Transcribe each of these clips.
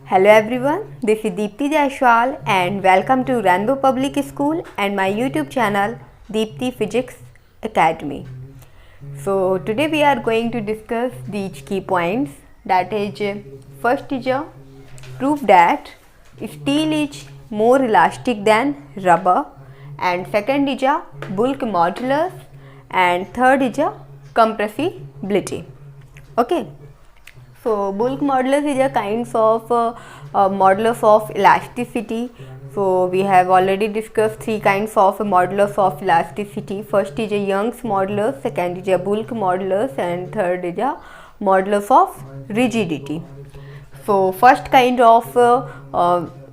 Hello everyone, this is Deepti Jaiswal and welcome to Rainbow Public School and my YouTube channel Deepti Physics Academy. So today we are going to discuss these key points, that is first is a proof that steel is more elastic than rubber, and second is a bulk modulus, and third is a compressibility. Okay. So bulk modulus is a kind of modulus of elasticity. So we have already discussed three kinds of modulus of elasticity. First is a Young's modulus, second is a bulk modulus, and third is a modulus of rigidity. So first kind of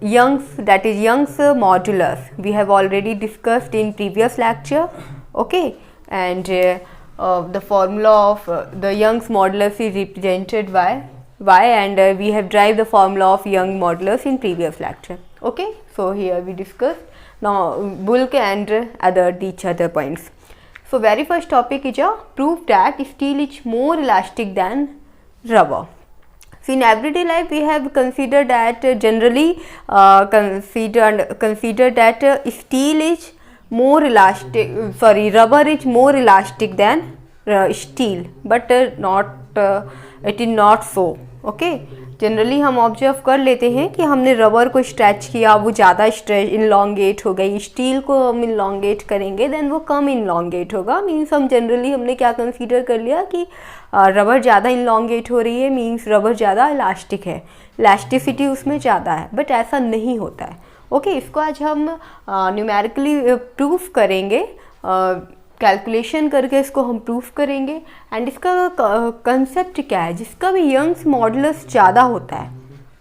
Young's, that is Young's modulus, we have already discussed in previous lecture. Okay, and the formula of the Young's modulus is represented by y, and we have derived the formula of Young modulus in previous lecture. Okay, so here we discussed now bulk and each other points. So very first topic is a proof that steel is more elastic than rubber. So in everyday life we have considered that generally consider that steel is more elastic, rubber is more elastic than steel, but it is not so. Okay, generally हम observe कर लेते हैं कि हमने rubber को stretch किया, वो ज़्यादा स्ट्रेच इनलॉन्गेट हो गई, स्टील को हम इनलॉन्गेट करेंगे देन वो कम इनलॉन्गेट होगा. मीन्स हम जनरली हमने क्या कंसीडर कर लिया कि रबर ज़्यादा इनलॉन्गेट हो रही है, मीन्स रबर ज़्यादा इलास्टिक है, इलास्टिसिटी उसमें ज़्यादा है, बट ऐसा नहीं होता है. ओके, इसको आज हम न्यूमेरिकली प्रूफ करेंगे, कैलकुलेशन करके इसको हम प्रूफ करेंगे. एंड इसका कंसेप्ट क्या है, जिसका भी यंग्स मॉडुलस ज़्यादा होता है,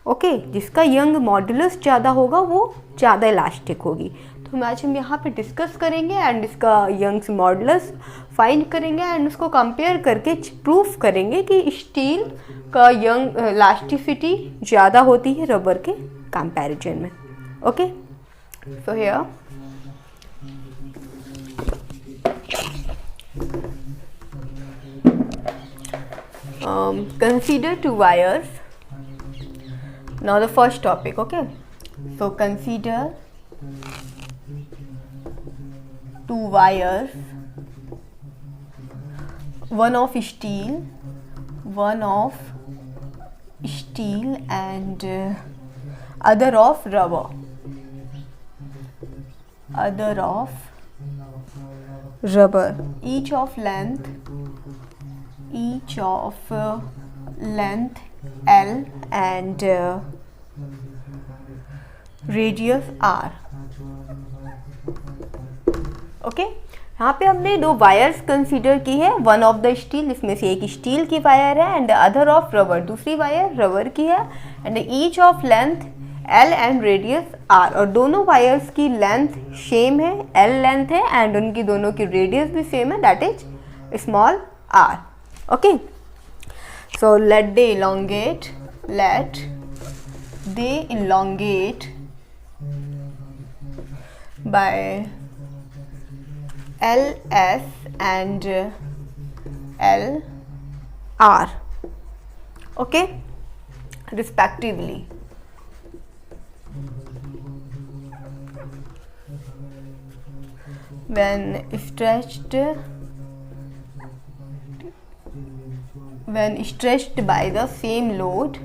ओके, जिसका यंग मॉडुलस ज़्यादा होगा वो ज़्यादा इलास्टिक होगी. तो आज हम यहाँ पे डिस्कस करेंगे एंड इसका यंग्स मॉडुलस फाइंड करेंगे एंड उसको कंपेयर करके प्रूफ करेंगे कि स्टील का यंग इलास्टिसिटी ज़्यादा होती है रबर के कंपैरिजन में. Okay, so here consider two wires. Now the first topic. Okay, so consider two wires, one of steel and other of rubber, each of length L and radius R. Okay, यहाँ पे हमने दो wires consider की है, one of the steel, इसमें से एक steel की वायर है एंड अदर ऑफ रबर, दूसरी वायर रबर की है, and each of length L and radius R, और दोनों वायर्स की लेंथ सेम है, L लेंथ है एंड उनकी दोनों की रेडियस भी सेम है, that is small r. Okay, so let they elongate by LS and LR, okay, respectively. When stretched by the same load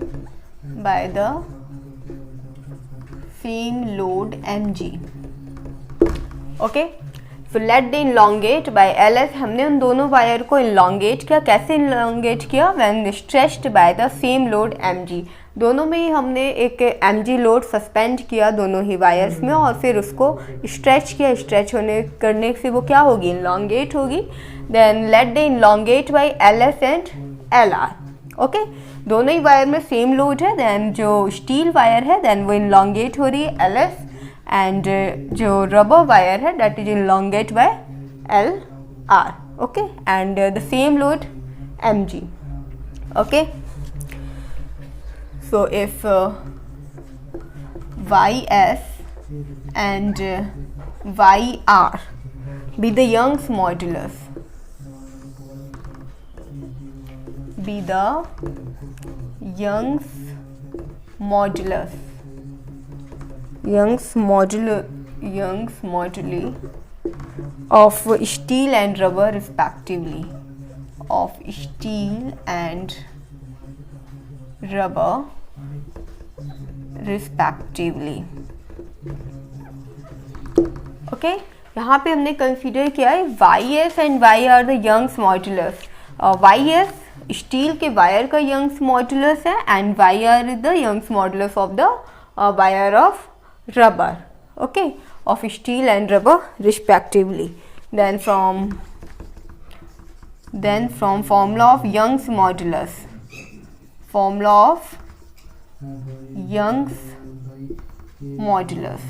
mg. Okay, so let the elongate by LS, हमने उन दोनों wire को इनलॉन्गेट किया. कैसे इनलॉन्गेट किया? When stretched by the same load mg, दोनों में ही हमने एक mg लोड सस्पेंड किया दोनों ही वायर्स में और फिर उसको स्ट्रेच किया. स्ट्रेच करने से वो क्या होगी? इनलॉन्गेट होगी. Then let the elongate by LS and LR. Okay, दोनों ही वायर में सेम लोड है, देन जो स्टील वायर है देन वो इनलॉन्गेट हो रही है LS, एंड जो रबर वायर है that is elongate by LR. Okay, and the same load mg. Okay, so if ys and yr be the Young's modulus, be the Young's modulus moduli of steel and rubber respectively, of steel and rubber respectively. Okay यहाँ पे हमने consider किया है YS and Y are the Young's modulus. YS steel के wire का Young's modulus है and Y are the Young's modulus of the wire of rubber. Okay, of steel and rubber respectively. Then from formula of Young's modulus, formula of Young's modulus,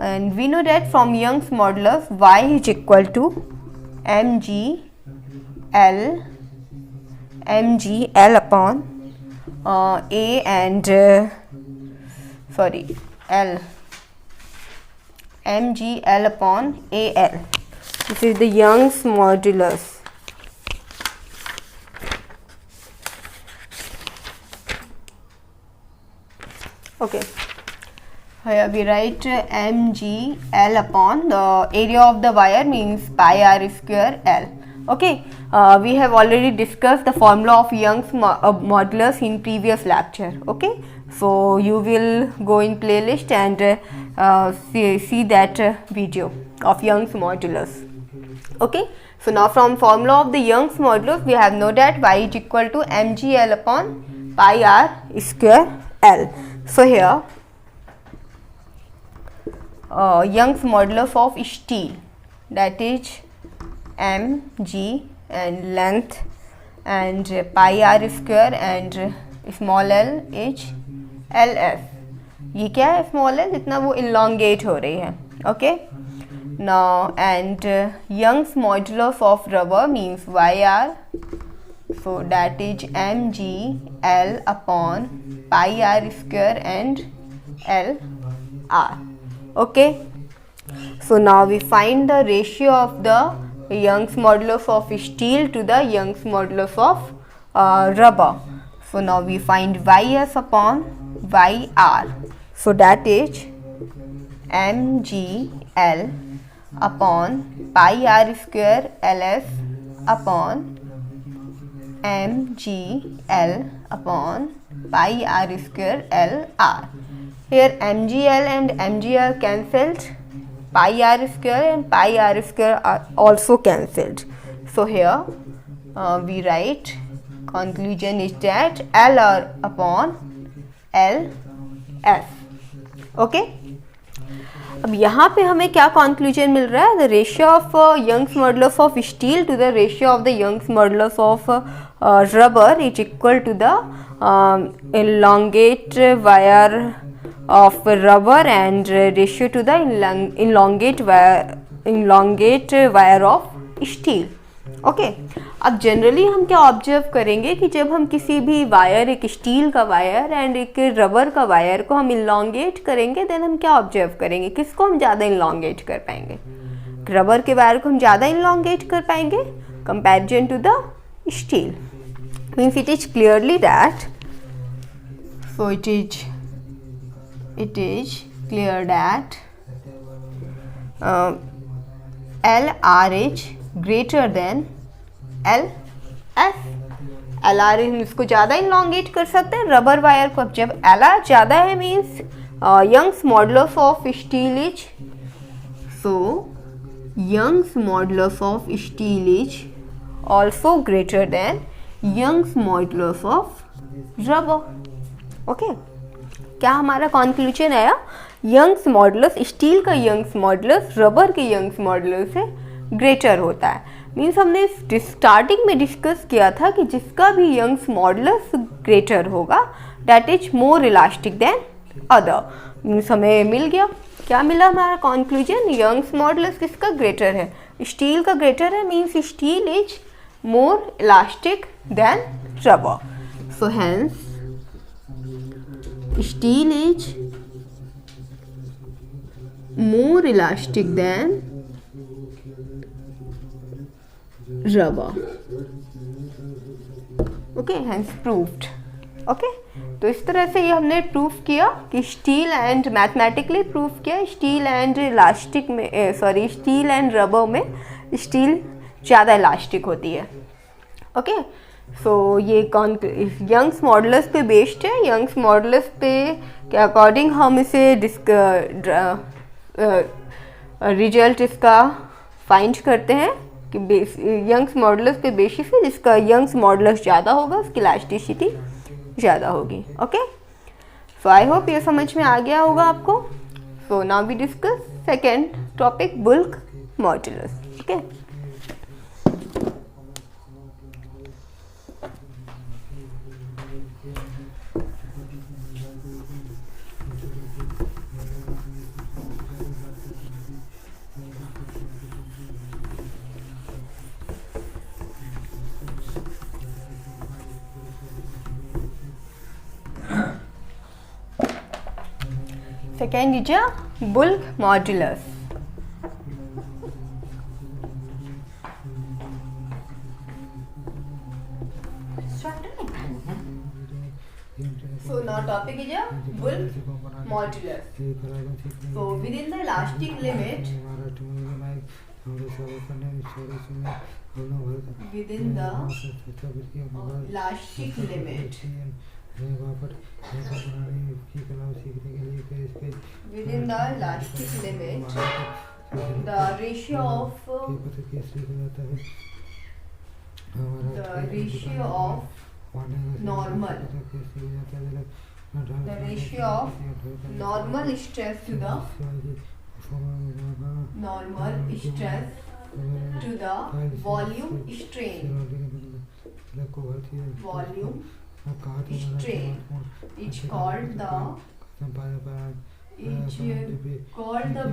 and we know that from Young's modulus Y is equal to mgl upon A and L, mgl upon AL. This is the Young's modulus. Okay, here we write mgl upon the area of the wire means pi r square L. Okay, we have already discussed the formula of Young's modulus in previous lecture. Okay, so you will go in playlist and see that video of Young's modulus. Okay, so now from formula of the Young's modulus we have know that Y is equal to mgl upon pi r square L. So here Young's modulus of steel, that is mg and length and pi r square and small l is ls. ये क्या है small l? जितना वो elongate हो रही है. Okay, now and Young's modulus of rubber means yr, so that is mgl upon pi r square and lr. Okay, so now we find the ratio of the Young's modulus of steel to the Young's modulus of rubber. So now we find ys upon yr, so that is mgl upon pi r square ls upon mgl upon pi r square lr. Here mgl and mgl cancelled, pi r square and pi r square are also cancelled. So here we write conclusion is that lr upon ls. Okay, अब यहाँ पे हमें क्या conclusion मिल रहा है? The ratio of Young's modulus of steel to the ratio of the Young's modulus of rubber is equal to the elongate wire of rubber and ratio to the elongate wire of steel. Okay, अब generally हम क्या observe करेंगे कि जब हम किसी भी wire, एक स्टील का वायर एंड एक रबर का वायर को हम इलॉन्गेट करेंगे, देन हम क्या ऑब्जर्व करेंगे? किसको हम ज़्यादा इलॉन्गेट कर पाएंगे? रबर के वायर को हम ज़्यादा इलॉन्गेट कर पाएंगे comparison to the steel. Means it is clearly that, so it is clear that LR is greater than LS. LR हम इसको ज़्यादा इलॉन्गेट कर सकते हैं रबर वायर को. अब जब LR ज़्यादा है means Young's modulus of steel is, so Young's modulus of steel is also greater than Young's modulus of rubber. Okay, क्या हमारा कंक्लूजन आया? यंग्स मॉडुलस, स्टील का यंग्स मॉडुलस रबर के यंग्स मॉडुलस से ग्रेटर होता है. मीन्स हमने starting में डिस्कस किया था कि जिसका भी यंग्स मॉडुलस ग्रेटर होगा that is more elastic than other. Means हमें मिल गया, क्या मिला हमारा कंक्लूजन? यंग्स मॉडुलस किसका ग्रेटर है? स्टील का ग्रेटर है. Means steel is more elastic than rubber. So hence steel is more elastic than rubber. Okay, hence proved. Okay, तो इस तरह से ये हमने प्रूफ किया कि स्टील एंड मैथमेटिकली प्रूफ किया स्टील एंड इलास्टिक में स्टील एंड रबर में स्टील ज़्यादा इलास्टिक होती है। ओके, सो ये यंग्स मॉडुलस पे बेस्ड है। यंग्स मॉडुलस पे के अकॉर्डिंग हम इसे रिजल्ट इसका फाइंड करते हैं कि यंग्स मॉडुलस पे बेसिस है, जिसका यंग्स मॉडुलस ज़्यादा होगा उसकी इलास्टिसिटी ज़्यादा होगी। ओके, सो आई होप ये समझ में आ गया होगा आपको। So now we discuss second topic, bulk modulus. Okay, second is a bulk modulus. So now topic is a bulk modulus. So within the elastic limit, within the elastic limit, within the elastic limit, the ratio of normal, the ratio of normal stress to the normal stress to the volume strain, volume strain is called the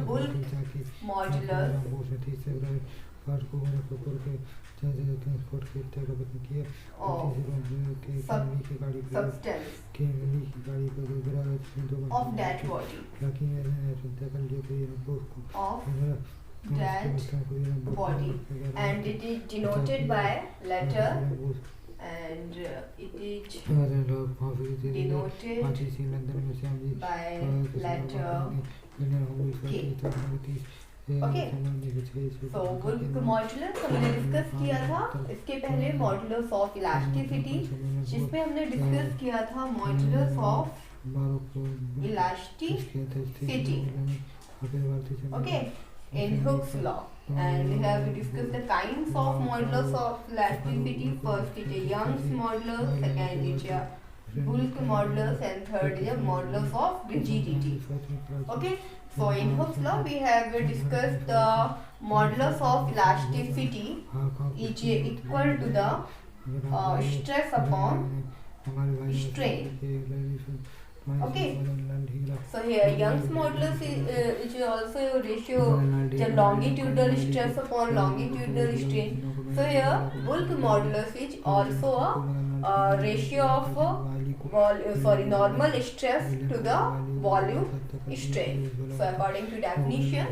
bulk modulus substance of that body, and it is denoted by letter, and it is denoted by letter K. Okay, so bulk modulus हमने discuss किया था इसके पहले, modulus of elasticity, जिसमें हमने discuss किया था modulus of elasticity, okay, in Hooke's law, and we have discussed the kinds of modulus of elasticity. First is a Young's modulus, second is a bulk modulus, and third is a modulus of rigidity. Okay, so in Hooke's law we have discussed the modulus of elasticity is equal to the stress upon strain. Okay, so here Young's modulus is also a ratio, the longitudinal stress upon longitudinal strain. So here bulk modulus is also a ratio of normal stress to the volume strain. So according to definition,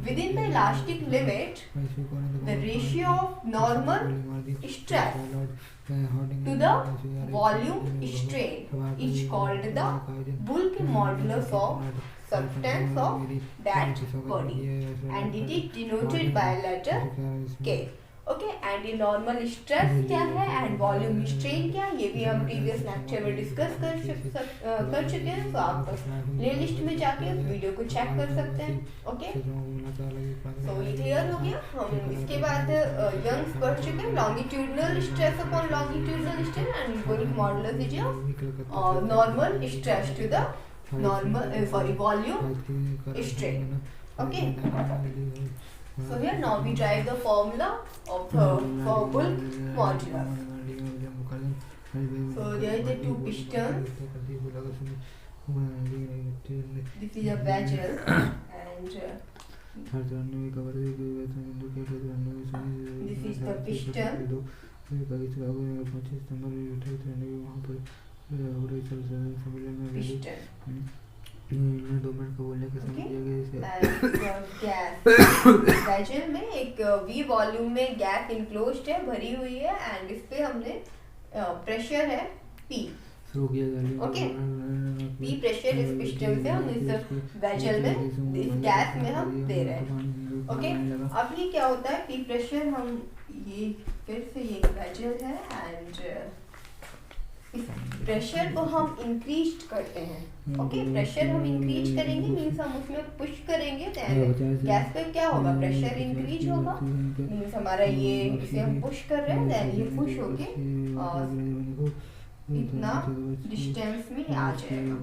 within the elastic limit, the ratio of normal stress to the volume strain is called the bulk modulus of substance of that body, and it is denoted by letter K. Okay, and ये normal stress क्या है and volume strain क्या है, ये भी हम previous lecture में discuss कर चुके हैं। तो आप प्ले लिस्ट में जाके उस वीडियो को चेक कर सकते हैं। ओके, तो ये क्लियर हो गया। हम इसके बाद यंग्स पढ़ चुके हैं, longitudinal stress upon longitudinal strain and bulk modulus is normal stress to the normal volume strain. Okay, so here now we derive the formula of for bulk modulus. So there is the two pistons. This is a vessel and this is the piston. Piston. 2 minute को बोलने के समझ gas vessel में एक V volume में gas enclosed है, भरी हुई है, एंड इस पे हमने प्रेशर है P। हो गया गाली Okay. P pressure इस पिस्टन से हम इस वेजल में इस गैस में हम दे रहे हैं. ओके, अब ये क्या होता है, P प्रेशर हम ये फिर से ये वेजल है एंड इस प्रेशर को हम इंक्रीज करते हैं. ओके, प्रेशर हम इंक्रीज करेंगे मीन्स हम उसमें पुश करेंगे देन गैस पे क्या होगा, प्रेशर इंक्रीज होगा मीन्स हमारा ये इसे हम पुश कर रहे हैं देन ये पुश होके और इतना डिस्टेंस में आ जाएगा.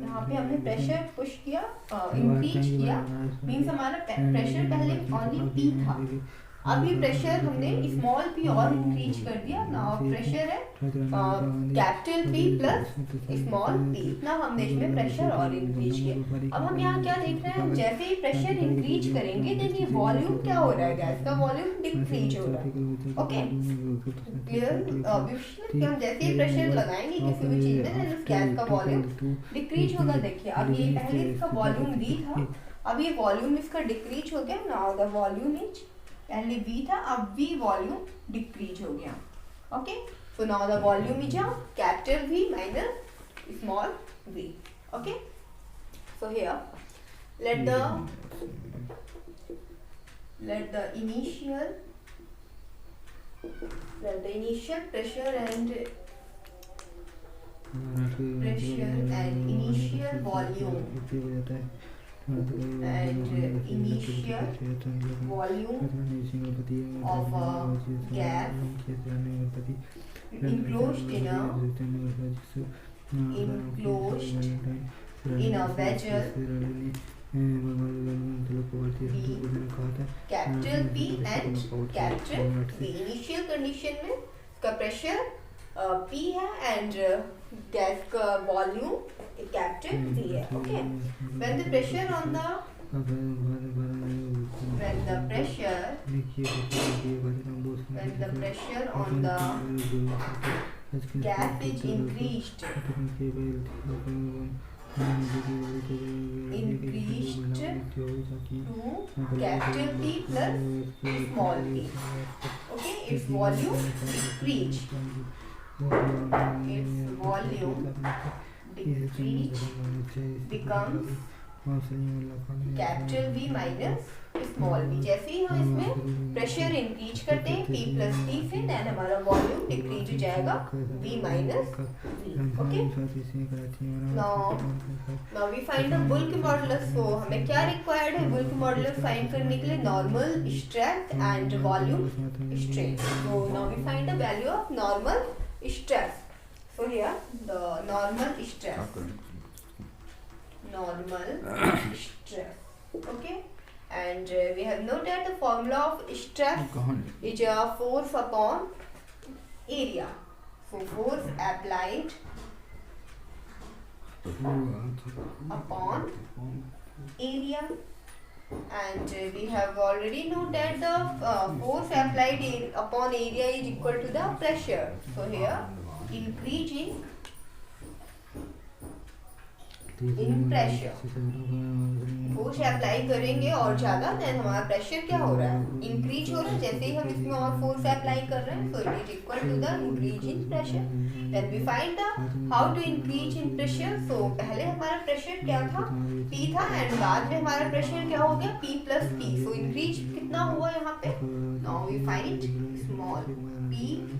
यहाँ पे हमने प्रेशर पुश किया, इंक्रीज किया मीन्स हमारा प्रेशर पहले ओनली पी था, अभी प्रेशर हमने स्मॉल पी और इंक्रीज कर दिया. नाउ प्रेशर है capital P plus small P, इतना हमने इसमें प्रेशर और इंक्रीज किया. अब हम यहाँ क्या देख रहे हैं, जैसे ही प्रेशर इंक्रीज करेंगे देन ये वॉल्यूम क्या हो रहा है, गैस का वॉल्यूम डिक्रीज हो रहा है. ओके क्लियर, ऑब्वियसली हम जैसे ही प्रेशर लगाएंगे किसी भी चीज में देन उस गैस का वॉल्यूम डिक्रीज होगा. देखिए अब ये पहले इसका वॉल्यूम वी था, अब ये वॉल्यूम इसका डिक्रीज हो गया. नाउ द वॉल्यूम इज, पहले V था अब V वॉल्यूम डिक्रीज हो गया. Okay, so now the volume is capital V minus small v. Okay, so here let the initial pressure and initial volume and initial volume of a gas enclosed in a vessel capital P and capital V. Initial condition में इसका pressure P है and gas का volume capital V है. Okay, when the pressure on the gas is increased to capital P plus small p. Okay, its volume decreased. Becomes capital V minus small v. जैसे ही हम इसमें pressure increase करते हैं P plus T से then हमारा volume decrease हो जाएगा V minus V. Okay, now we find the bulk modulus. So हमें क्या रिक्वायर्ड है बुल्क मॉडुलस फाइंड करने के लिए, normal stress and volume strain. So now we find the value of normal stress. So here the normal stress, okay, and we have noted the formula of stress is force upon area. So force applied upon area, and we have already noted the force applied upon area is equal to the pressure. So here increasing in pressure, force apply करेंगे और ज्यादा then हमारा pressure क्या हो रहा है, increase हो रहा है. जैसे ही हम इसमें और फोर्स अप्लाई कर रहे हैं, so it is equal to the increase in pressure. Then we find the how to increase in pressure. So पहले हमारा प्रेशर क्या था, P था एंड बाद में हमारा प्रेशर क्या हो गया, P plus P. So increase कितना हुआ यहाँ पे, now we find small p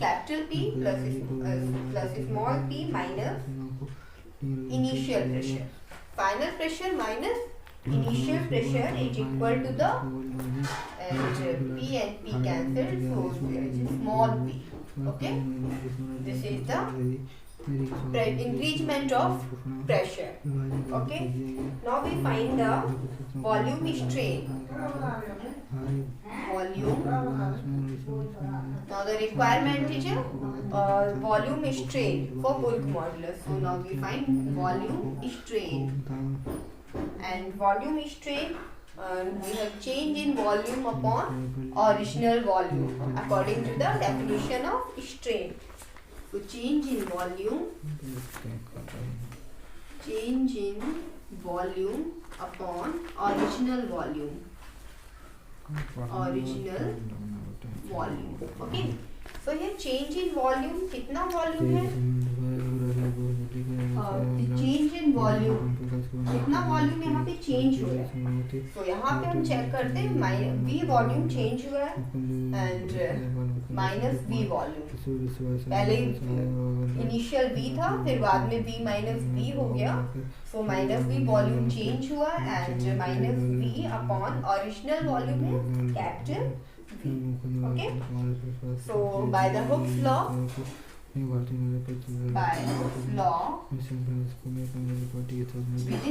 capital P plus small p minus initial pressure. Final pressure minus initial pressure is equal to the, and P and P cancelled, so there is small p. Okay, this is the increasement of pressure. Okay, now we find the volume strain. Volume. Now the requirement is volume strain for bulk modulus. So now we find volume strain, and volume strain we have change in volume upon original volume according to the definition of strain. So change in volume upon original volume. original volume. Okay, so here change in volume, कितना volume है? The change in volume, कितना volume यहाँ पे change हुआ है? तो यहाँ पे हम check करते हैं V volume change हुआ है and minus V volume. पहले initial V था, फिर बाद में V minus V हो गया. So minus V volume change हुआ and minus V upon original volume है capital V. Okay. So by the Hooke's law, within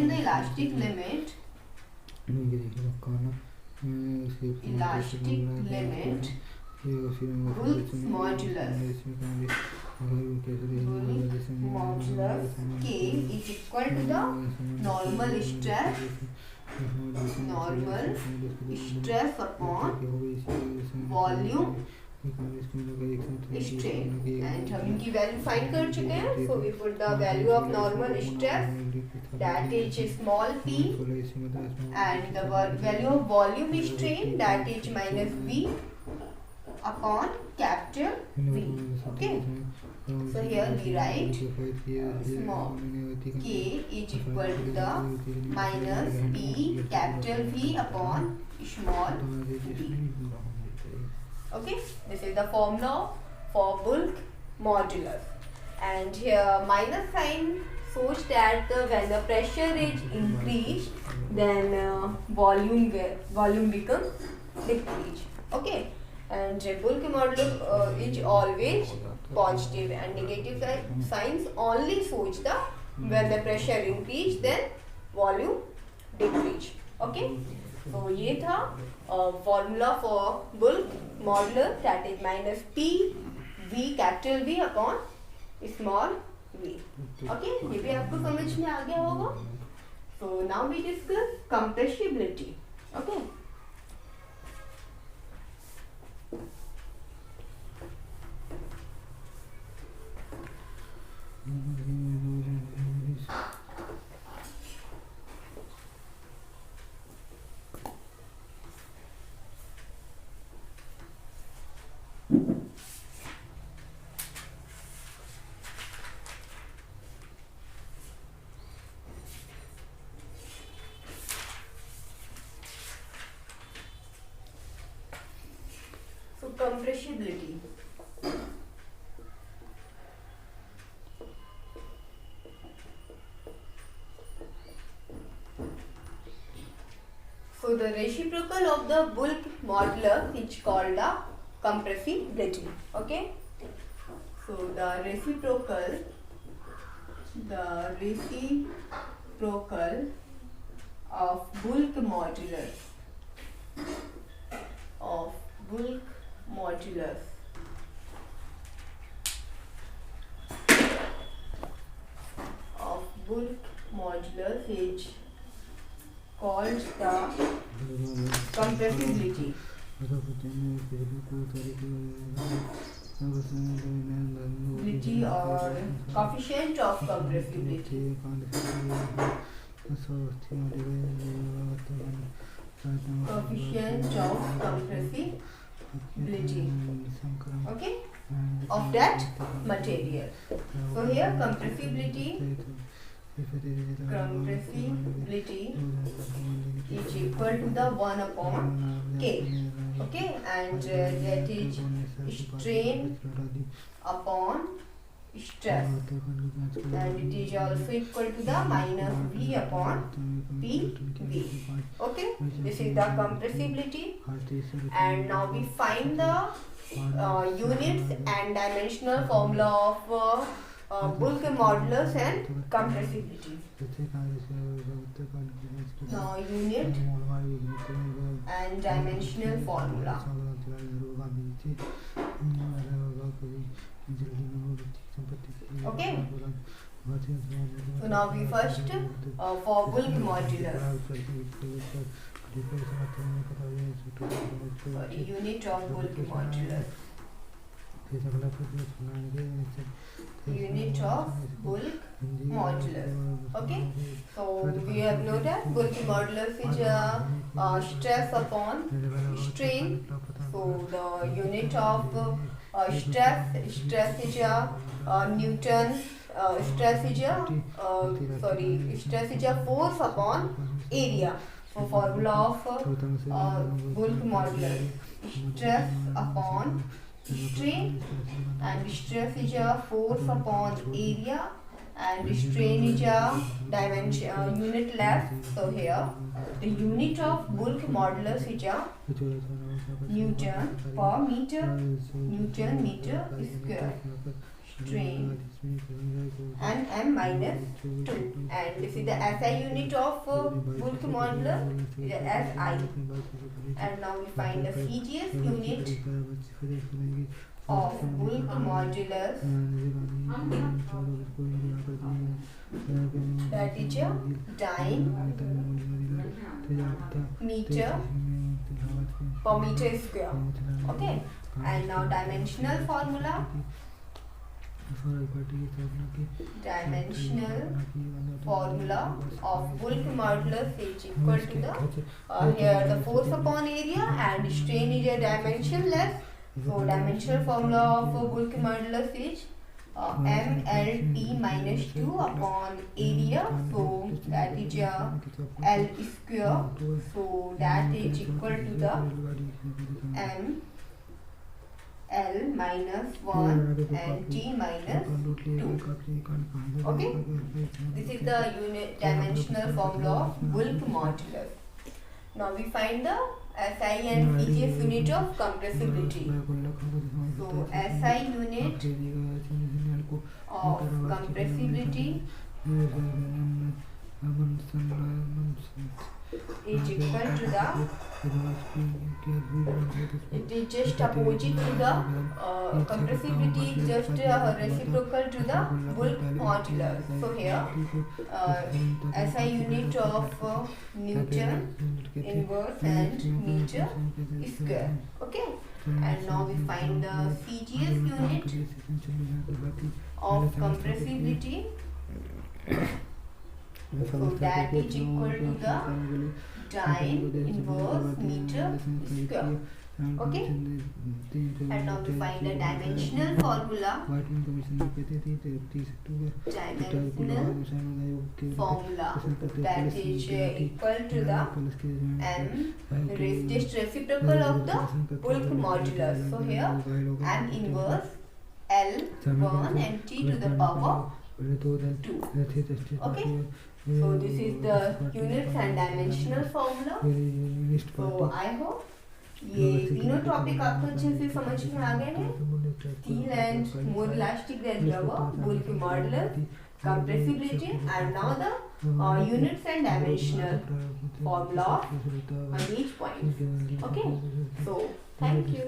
the elastic limit, Hooke's modulus K is equal to the normal stress upon volume strain. And हम इनकी value find कर चुके हैं. So we put the value of normal stress, that is small p, and the value of volume strain, that is minus v upon capital V. Okay. So here we write small k is equal to the minus p capital V upon small v. Okay, this is the formula for bulk modulus. And here minus sign shows that when the pressure is increased, then volume becomes decreased. Okay, and bulk modulus is always positive, and negative signs only shows the when the pressure increase, then volume decrease. Okay, so ये था formula for bulk modulus, that is minus p v capital V upon small v. Okay, ये भी आपको समझ में आ गया होगा. So now we discuss compressibility. Okay. So compressibility. So the reciprocal of the bulk modulus is called the compressibility. Okay. So the reciprocal of bulk modulus is called the compressibility. Or coefficient of compressibility. Coefficient of compressibility. Okay, of that material. So here compressibility is equal to the 1 upon K. Okay, and that is strain upon stress, and it is also equal to the minus V upon PV. Okay, this is the compressibility. And now we find the units and dimensional formula of bulk modulus and compressibility. Now unit and dimensional formula. Okay. So now we first for bulk modulus. Sorry, unit of bulk modulus. unit of bulk modulus. Okay, so we have known that bulk modulus is stress upon strain. So the unit of stress is Newton. Stress is force upon area. So formula of bulk modulus: stress upon strain, and stress is a force upon area, and strain is a dimension unit less. So here the unit of bulk modulus is a Newton per meter, Newton meter square. Strain and m minus 2, and this is the SI unit of bulk modulus, is SI. And now we find the CGS unit of bulk modulus, that is a diameter per meter square. Okay, and now dimensional formula. Dimensional formula of bulk modulus is equal to the here the force upon area, and strain is a dimensionless. So dimensional formula of bulk modulus is mLT minus 2 upon area. So that is L square. So that is equal to the m L minus 1 and T minus 2. Okay, this is the unit dimensional formula of bulk modulus. Now we find the SI and CGS unit of compressibility. So SI unit of compressibility is equal to the, it is just opposite to the compressibility, just reciprocal to the bulk modulus. So here SI unit of Newton inverse and meter square. Okay, and now we find the CGS unit of compressibility. So that is equal to the dyne inverse meter square. Okay, and now we find the dimensional formula. Dimensional formula, that is equal to the m, just reciprocal of the bulk modulus. So here m inverse L1 and T to the power 2. Okay, so this is the units and dimensional formula. So I hope ये तीनों topic आपको अच्छे से समझ में आ गए हैं. Steel and more elastic than rubber, bulk modulus, compressibility, and now the units and dimensional formula on each point. Okay, so thank you.